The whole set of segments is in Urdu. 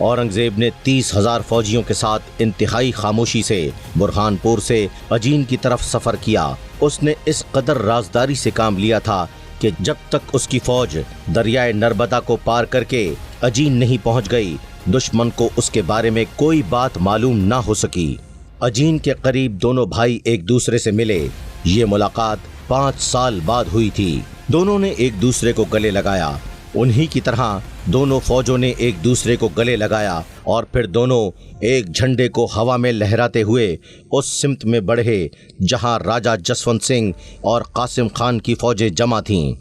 اورنگزیب نے 30,000 فوجیوں کے ساتھ انتہائی خاموشی سے برہان پور سے اجین کی طرف سفر کیا۔ اس نے اس قدر رازداری سے کام لیا تھا کہ جب تک اس کی فوج دریائے نرمدا کو پار کر کے اجین نہیں پہنچ گئی، دشمن کو اس کے بارے میں کوئی بات معلوم نہ ہو سکی۔ اجین کے قریب دونوں بھائی ایک دوسرے سے ملے۔ یہ ملاقات 5 سال بعد ہوئی تھی۔ دونوں نے ایک دوسرے کو گلے لگایا۔ انہی کی طرح دونوں فوجوں نے ایک دوسرے کو گلے لگایا اور پھر دونوں ایک جھنڈے کو ہوا میں لہراتے ہوئے اس سمت میں بڑھے جہاں راجہ جسونت سنگھ اور قاسم خان کی فوجیں جمع تھیں۔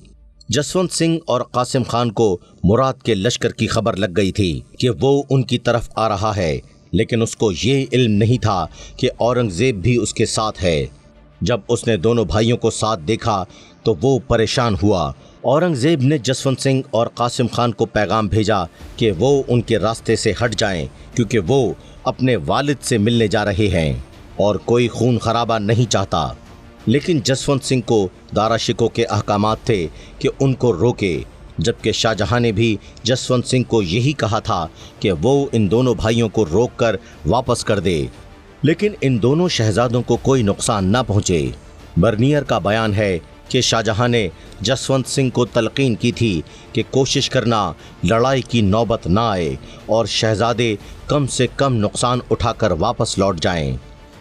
جسونت سنگھ اور قاسم خان کو مراد کے لشکر کی خبر لگ گئی تھی کہ وہ ان کی طرف آ رہا ہے، لیکن اس کو یہ علم نہیں تھا کہ اورنگزیب بھی اس کے ساتھ ہے۔ جب اس نے دونوں بھائیوں کو ساتھ دیکھا تو وہ پریشان ہوا۔ اورنگزیب نے جسونت سنگھ اور قاسم خان کو پیغام بھیجا کہ وہ ان کے راستے سے ہٹ جائیں، کیونکہ وہ اپنے والد سے ملنے جا رہے ہیں اور کوئی خون خرابہ نہیں چاہتا۔ لیکن جسونت سنگھ کو دارا شکوہ کے احکامات تھے کہ ان کو روکے، جبکہ شاہ جہاں نے بھی جسونت سنگھ کو یہی کہا تھا کہ وہ ان دونوں بھائیوں کو روک کر واپس کر دے، لیکن ان دونوں شہزادوں کو کوئی نقصان نہ پہنچے۔ برنیئر کا بیان ہے کہ شاہ جہاں نے جسونت سنگھ کو تلقین کی تھی کہ کوشش کرنا لڑائی کی نوبت نہ آئے اور شہزادے کم سے کم نقصان اٹھا کر واپس لوٹ جائیں۔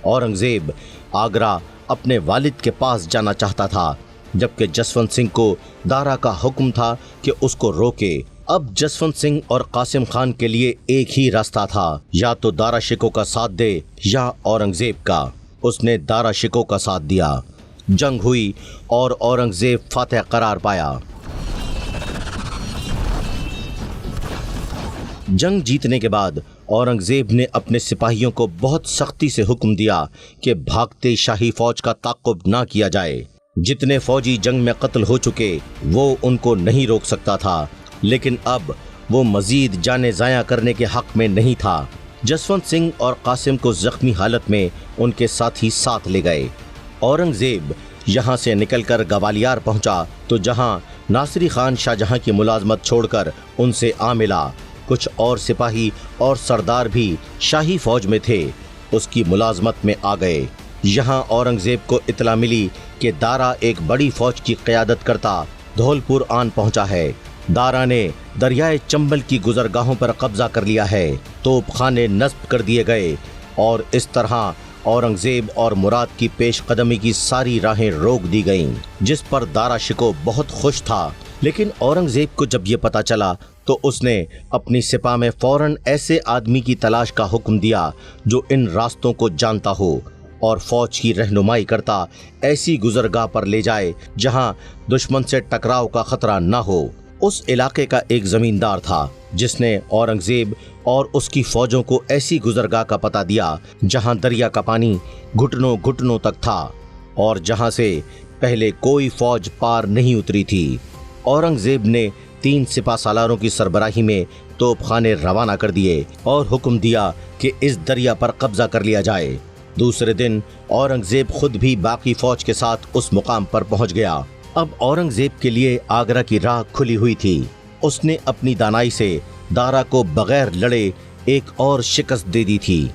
اورنگزیب آگرہ اپنے والد کے پاس جانا چاہتا تھا، جبکہ جسونت سنگھ کو دارا کا حکم تھا کہ اس کو روکے۔ اب جسونت سنگھ اور قاسم خان کے لیے ایک ہی راستہ تھا، یا تو دارا شکوہ کا ساتھ دے یا اورنگزیب کا۔ اس نے دارا شکوہ کا ساتھ دیا۔ جنگ ہوئی اور اورنگزیب فاتح قرار پایا۔ جنگ جیتنے کے بعد اورنگزیب نے اپنے سپاہیوں کو بہت سختی سے حکم دیا کہ بھاگتے شاہی فوج کا تعاقب نہ کیا جائے۔ جتنے فوجی جنگ میں قتل ہو چکے وہ ان کو نہیں روک سکتا تھا، لیکن اب وہ مزید جانیں ضائع کرنے کے حق میں نہیں تھا۔ جسونت سنگھ اور قاسم کو زخمی حالت میں ان کے ساتھی ساتھ لے گئے۔ اورنگزیب یہاں سے نکل کر گوالیار پہنچا تو جہاں ناصری خان شاہ جہاں کی ملازمت چھوڑ کر ان سے آ ملا۔ کچھ اور سپاہی اور سردار بھی شاہی فوج میں تھے، اس کی ملازمت میں آ گئے۔ یہاں اورنگزیب کو اطلاع ملی کہ دارا ایک بڑی فوج کی قیادت کرتا دھولپور آن پہنچا ہے۔ دارا نے دریائے چمبل کی گزرگاہوں پر قبضہ کر لیا ہے، توپ خانے نصب کر دیے گئے اور اس طرح اورنگزیب اور مراد کی پیش قدمی کی ساری راہیں روک دی گئیں، جس پر دارا شکوہ بہت خوش تھا۔ لیکن اورنگزیب کو جب یہ پتا چلا تو اس نے اپنی سپاہ میں فوراً ایسے آدمی کی تلاش کا حکم دیا جو ان راستوں کو جانتا ہو اور فوج کی رہنمائی کرتا ایسی گزرگاہ پر لے جائے جہاں دشمن سے ٹکراؤ کا خطرہ نہ ہو۔ اس علاقے کا ایک زمیندار تھا جس نے اورنگزیب اور اس کی فوجوں کو ایسی گزرگاہ کا پتہ دیا جہاں دریا کا پانی گھٹنوں گھٹنوں تک تھا اور جہاں سے پہلے کوئی فوج پار نہیں اتری تھی۔ اورنگزیب نے 3 سپہ سالاروں کی سربراہی میں توپ خانے روانہ کر دیے اور حکم دیا کہ اس دریا پر قبضہ کر لیا جائے۔ دوسرے دن اورنگزیب خود بھی باقی فوج کے ساتھ اس مقام پر پہنچ گیا۔ اب اورنگزیب کے لیے آگرہ کی راہ کھلی ہوئی تھی۔ اس نے اپنی دانائی سے دارا کو بغیر لڑے ایک اور شکست دے دی تھی۔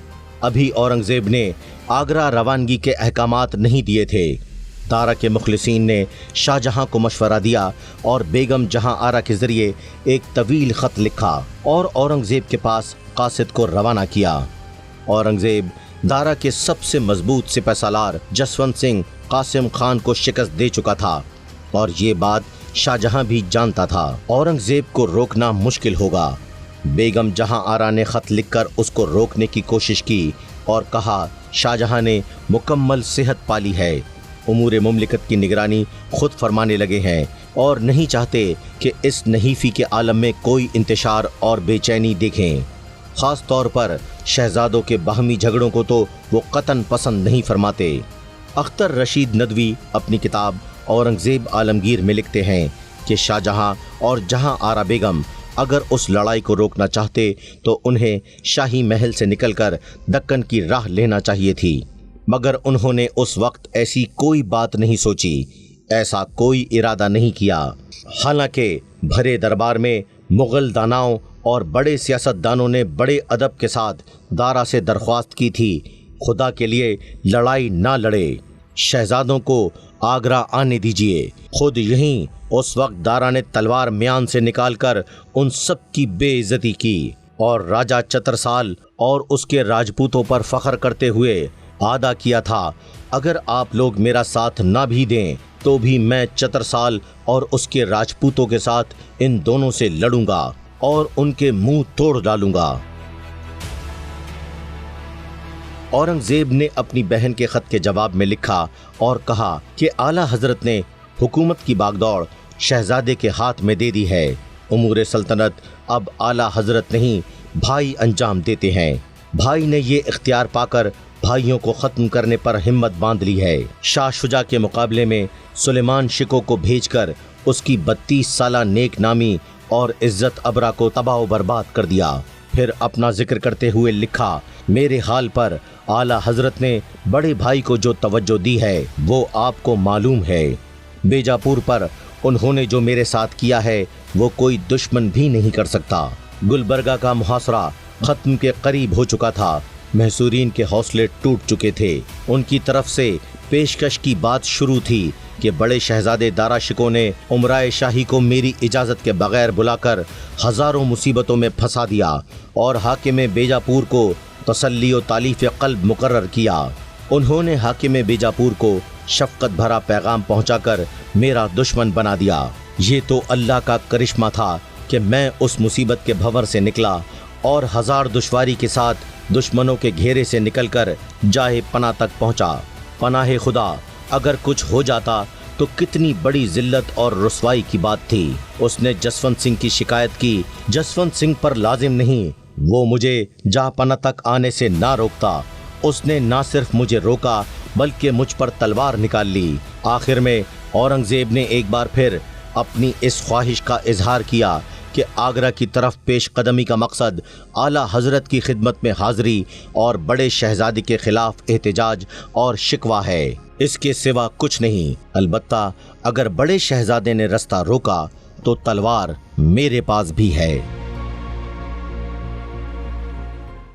ابھی اورنگزیب نے آگرہ روانگی کے احکامات نہیں دیے تھے۔ دارا کے مخلصین نے شاہ جہاں کو مشورہ دیا اور بیگم جہاں آرا کے ذریعے ایک طویل خط لکھا اور اورنگزیب کے پاس قاصد کو روانہ کیا۔ اورنگزیب دارا کے سب سے مضبوط سپہ سالار جسونت سنگھ قاسم خان کو شکست دے چکا تھا اور یہ بات شاہ جہاں بھی جانتا تھا۔ اورنگزیب کو روکنا مشکل ہوگا۔ بیگم جہاں آرا نے خط لکھ کر اس کو روکنے کی کوشش کی اور کہا شاہ جہاں نے مکمل صحت پالی ہے، امور مملکت کی نگرانی خود فرمانے لگے ہیں اور نہیں چاہتے کہ اس نحیفی کے عالم میں کوئی انتشار اور بے چینی دیکھیں۔ خاص طور پر شہزادوں کے باہمی جھگڑوں کو تو وہ قطعاً پسند نہیں فرماتے۔ اختر رشید ندوی اپنی کتاب اورنگزیب عالمگیر میں لکھتے ہیں کہ شاہ جہاں اور جہاں آرا بیگم اگر اس لڑائی کو روکنا چاہتے تو انہیں شاہی محل سے نکل کر دکن کی راہ لینا چاہیے تھی، مگر انہوں نے اس وقت ایسی کوئی بات نہیں سوچی، ایسا کوئی ارادہ نہیں کیا۔ حالانکہ بھرے دربار میں مغل داناؤں اور بڑے سیاستدانوں نے بڑے ادب کے ساتھ دارا سے درخواست کی تھی خدا کے لیے لڑائی نہ لڑے، شہزادوں کو آگرہ آنے دیجیے۔ خود یہیں اس وقت دارا نے تلوار میان سے نکال کر ان سب کی بے عزتی کی اور راجہ چترسال اور اس کے راجپوتوں پر فخر کرتے ہوئے وعدہ کیا تھا، اگر آپ لوگ میرا ساتھ نہ بھی دیں تو بھی میں چترسال اور اس کے راجپوتوں کے ساتھ ان دونوں سے لڑوں گا اور ان کے منہ توڑ ڈالوں گا۔ اورنگزیب نے اپنی بہن کے خط کے جواب میں لکھا اور کہا کہ اعلیٰ حضرت نے حکومت کی باغدوڑ شہزادے کے ہاتھ میں دے دی ہے، امور سلطنت اب اعلیٰ حضرت نہیں بھائی انجام دیتے ہیں۔ بھائی نے یہ اختیار پا کر بھائیوں کو ختم کرنے پر ہمت باندھ لی ہے۔ شاہ شجاع کے مقابلے میں سلیمان شکو کو بھیج کر اس کی 32 سالہ نیک نامی اور عزت ابرا کو تباہ و برباد کر دیا۔ پھر اپنا ذکر کرتے ہوئے لکھا، میرے حال پر اعلیٰ حضرت نے بڑے بھائی کو جو توجہ دی ہے وہ آپ کو معلوم ہے۔ بیجاپور پر انہوں نے جو میرے ساتھ کیا ہے وہ کوئی دشمن بھی نہیں کر سکتا۔ گلبرگہ کا محاصرہ ختم کے قریب ہو چکا تھا، محصورین کے حوصلے ٹوٹ چکے تھے۔ ان کی طرف سے پیشکش کی بات شروع تھی کہ بڑے شہزادے دارا شکو نے امرائے شاہی کو میری اجازت کے بغیر بلا کر ہزاروں مصیبتوں میں پھنسا دیا اور حاکم بیجاپور کو تسلی و تالیف قلب مقرر کیا۔ انہوں نے حاکم بیجاپور کو شفقت بھرا پیغام پہنچا کر میرا دشمن بنا دیا۔ یہ تو اللہ کا کرشمہ تھا کہ میں اس مصیبت کے بھنور سے نکلا اور ہزار دشواری کے ساتھ دشمنوں کے گھیرے سے نکل کر جائے پناہ تک پہنچا۔ پناہ خدا، اگر کچھ ہو جاتا تو کتنی بڑی ذلت اور رسوائی کی بات تھی۔ اس نے جسونت سنگھ کی شکایت کی، جسونت سنگھ پر لازم نہیں، وہ مجھے جہاں پناہ تک آنے سے نہ روکتا۔ اس نے نہ صرف مجھے روکا بلکہ مجھ پر تلوار نکال لی۔ آخر میں اورنگزیب نے ایک بار پھر اپنی اس خواہش کا اظہار کیا کہ آگرہ کی طرف پیش قدمی کا مقصد اعلیٰ حضرت کی خدمت میں حاضری اور بڑے شہزادے کے خلاف احتجاج اور شکوہ ہے، اس کے سوا کچھ نہیں۔ البتہ اگر بڑے شہزادے نے رستہ روکا تو تلوار میرے پاس بھی ہے۔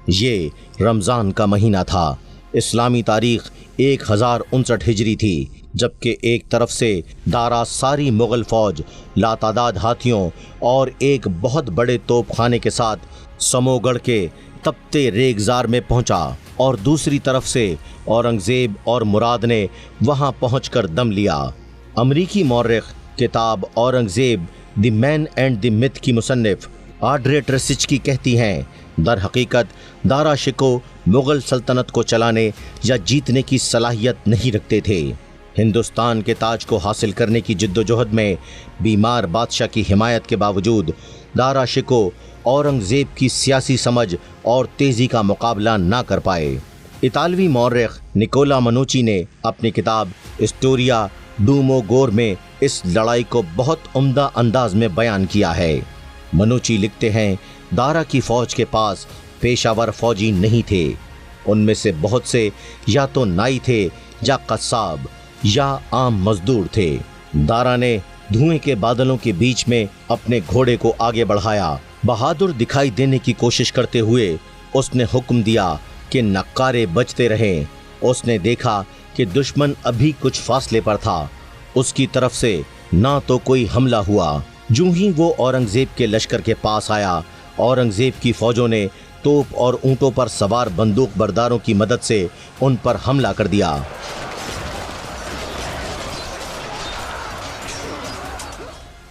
یہ رمضان کا مہینہ تھا۔ اسلامی تاریخ 1059 ہجری تھی، جبکہ ایک طرف سے دارا ساری مغل فوج لاتعداد ہاتھیوں اور ایک بہت بڑے توپ خانے کے ساتھ سمو گڑھ کے تپتے ریگزار میں پہنچا، اور دوسری طرف سے اورنگزیب اور مراد نے وہاں پہنچ کر دم لیا۔ امریکی مورخ کتاب اورنگزیب دی مین اینڈ دی متھ کی مصنف آڈرے ٹرسچکی کہتی ہیں، در حقیقت دارا شکو مغل سلطنت کو چلانے یا جیتنے کی صلاحیت نہیں رکھتے تھے۔ ہندوستان کے تاج کو حاصل کرنے کی جد و جہد میں بیمار بادشاہ کی حمایت کے باوجود دارا شکو اورنگزیب کی سیاسی سمجھ اور تیزی کا مقابلہ نہ کر پائے۔ اطالوی مورخ نکولا منوچی نے اپنی کتاب اسٹوریا ڈومو گور میں اس لڑائی کو بہت عمدہ انداز میں بیان کیا ہے۔ منوچی لکھتے ہیں، دارا کی فوج کے پاس پیشہ ور فوجی نہیں تھے، ان میں سے بہت سے یا تو نائی تھے یا قصاب یا عام مزدور تھے۔ دارا نے دھوئیں کے بادلوں کے بیچ میں اپنے گھوڑے کو آگے بڑھایا، بہادر دکھائی دینے کی کوشش کرتے ہوئے اس نے حکم دیا کہ نقارے بجتے رہیں۔ اس نے دیکھا کہ دشمن ابھی کچھ فاصلے پر تھا، اس کی طرف سے نہ تو کوئی حملہ ہوا۔ جوں ہی وہ اورنگزیب کے لشکر کے پاس آیا، اورنگزیب کی فوجوں نے توپ اور اونٹوں پر سوار بندوق برداروں کی مدد سے ان پر حملہ کر دیا۔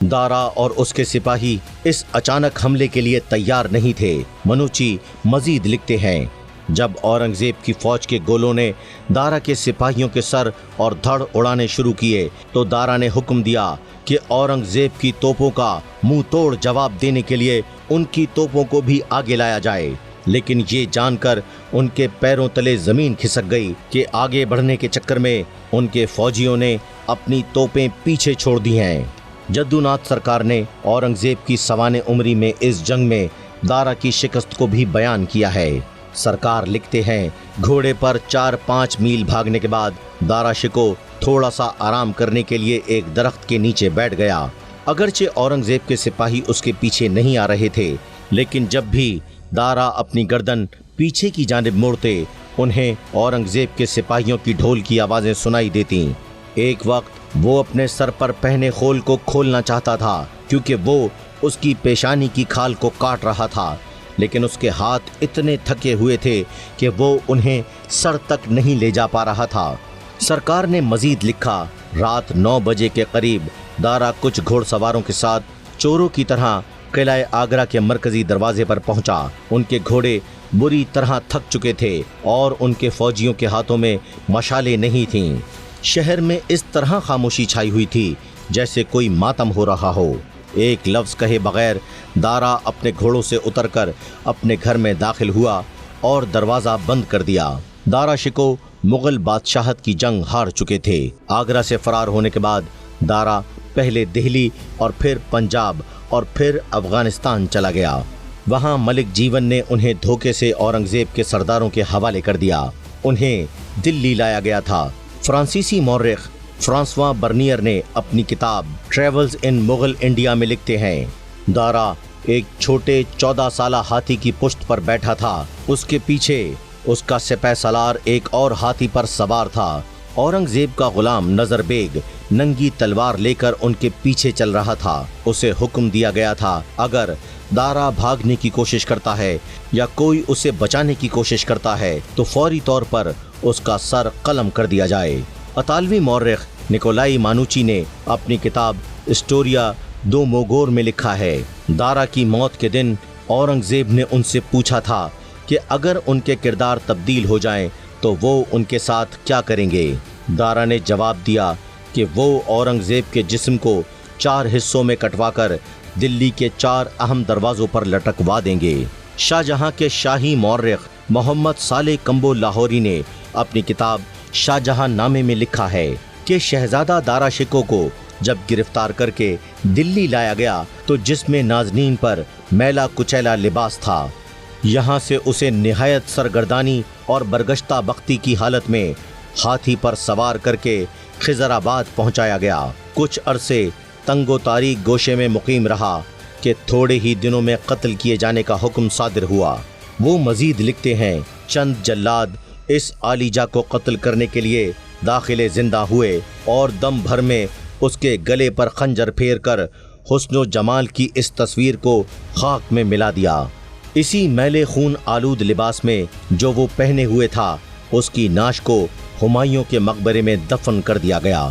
دارا اور اس کے سپاہی اس اچانک حملے کے لیے تیار نہیں تھے۔ منوچی مزید لکھتے ہیں، جب اورنگزیب کی فوج کے گولوں نے دارا کے سپاہیوں کے سر اور دھڑ اڑانے شروع کیے تو دارا نے حکم دیا کہ اورنگزیب کی توپوں کا منہ توڑ جواب دینے کے لیے ان کی توپوں کو بھی آگے لایا جائے، لیکن یہ جان کر ان کے پیروں تلے زمین کھسک گئی کہ آگے بڑھنے کے چکر میں ان کے فوجیوں نے اپنی توپیں پیچھے چھوڑ دی ہیں۔ جدو ناتھ سرکار نے اورنگزیب کی سوانح عمری میں اس جنگ میں دارا کی شکست کو بھی بیان کیا ہے۔ سرکار لکھتے ہیں، گھوڑے پر 4-5 میل بھاگنے کے بعد دارا شکو تھوڑا سا آرام کرنے کے لیے ایک درخت کے نیچے بیٹھ گیا۔ اگرچہ اورنگزیب کے سپاہی اس کے پیچھے نہیں آ رہے تھے، لیکن جب بھی دارا اپنی گردن پیچھے کی جانب موڑتے انہیں اورنگزیب کے سپاہیوں کی ڈھول کی آوازیں سنائی دیتیں۔ ایک وقت وہ اپنے سر پر پہنے خول کو کھولنا چاہتا تھا کیونکہ وہ اس کی پیشانی کی کھال کو کاٹ رہا تھا، لیکن اس کے ہاتھ اتنے تھکے ہوئے تھے کہ وہ انہیں سر تک نہیں لے جا پا رہا تھا۔ سرکار نے مزید لکھا، رات 9 بجے کے قریب دارا کچھ گھوڑ سواروں کے ساتھ چوروں کی طرح قلعہ آگرہ کے مرکزی دروازے پر پہنچا۔ ان کے گھوڑے بری طرح تھک چکے تھے اور ان کے فوجیوں کے ہاتھوں میں مشالیں نہیں تھیں۔ شہر میں اس طرح خاموشی چھائی ہوئی تھی جیسے کوئی ماتم ہو رہا ہو۔ ایک لفظ کہے بغیر دارا اپنے گھوڑوں سے اتر کر اپنے گھر میں داخل ہوا اور دروازہ بند کر دیا۔ دارا شکو مغل بادشاہت کی جنگ ہار چکے تھے۔ آگرہ سے فرار ہونے کے بعد دارا پہلے دہلی اور پھر پنجاب اور پھر افغانستان چلا گیا۔ وہاں ملک جیون نے انہیں دھوکے سے اورنگزیب کے سرداروں کے حوالے کر دیا۔ انہیں دلی لایا گیا تھا۔ فرانسیسی مورخ فرانسوا برنیئر نے اپنی کتاب ٹریولز ان مغل انڈیا میں لکھتے ہیں، دارا ایک چھوٹے 14 سالہ ہاتھی کی پشت پر بیٹھا تھا۔ اس کے پیچھے اس کا سپہ سالار ایک اور ہاتھی پر سوار تھا۔ اورنگزیب کا غلام نظر بیگ ننگی تلوار لے کر ان کے پیچھے چل رہا تھا۔ اسے حکم دیا گیا تھا اگر دارا بھاگنے کی کوشش کرتا ہے یا کوئی اسے بچانے کی کوشش کرتا ہے تو فوری طور پر اس کا سر قلم کر دیا جائے۔ اطالوی مورخ نکولائی مانوچی نے اپنی کتاب اسٹوریا دو موگور میں لکھا ہے، دارا کی موت کے دن اورنگزیب نے ان سے پوچھا تھا کہ اگر ان کے کردار تبدیل ہو جائیں تو وہ ان کے ساتھ کیا کریں گے۔ دارا نے جواب دیا کہ وہ اورنگزیب کے جسم کو 4 حصوں میں کٹوا کر دلی کے 4 اہم دروازوں پر لٹکوا دیں گے۔ شاہ جہاں کے شاہی مورخ محمد صالح کمبو لاہوری نے اپنی کتاب شاہ جہاں نامے میں لکھا ہے کہ شہزادہ دارا شکو کو جب گرفتار کر کے دلی لایا گیا تو جسم نازنین پر میلا کچیلا لباس تھا۔ یہاں سے اسے نہایت سرگردانی اور برگشتہ بختی کی حالت میں ہاتھی پر سوار کر کے خضر آباد پہنچایا گیا۔ کچھ عرصے تنگ و تاریک گوشے میں مقیم رہا کہ تھوڑے ہی دنوں میں قتل کیے جانے کا حکم صادر ہوا۔ وہ مزید لکھتے ہیں، چند جلاد اس عالیجا کو قتل کرنے کے لیے داخل زندہ ہوئے اور دم بھر میں اس کے گلے پر خنجر پھیر کر حسن و جمال کی اس تصویر کو خاک میں ملا دیا۔ اسی میلے خون آلود لباس میں جو وہ پہنے ہوئے تھا اس کی ناش کو ہمایوں کے مقبرے میں دفن کر دیا گیا۔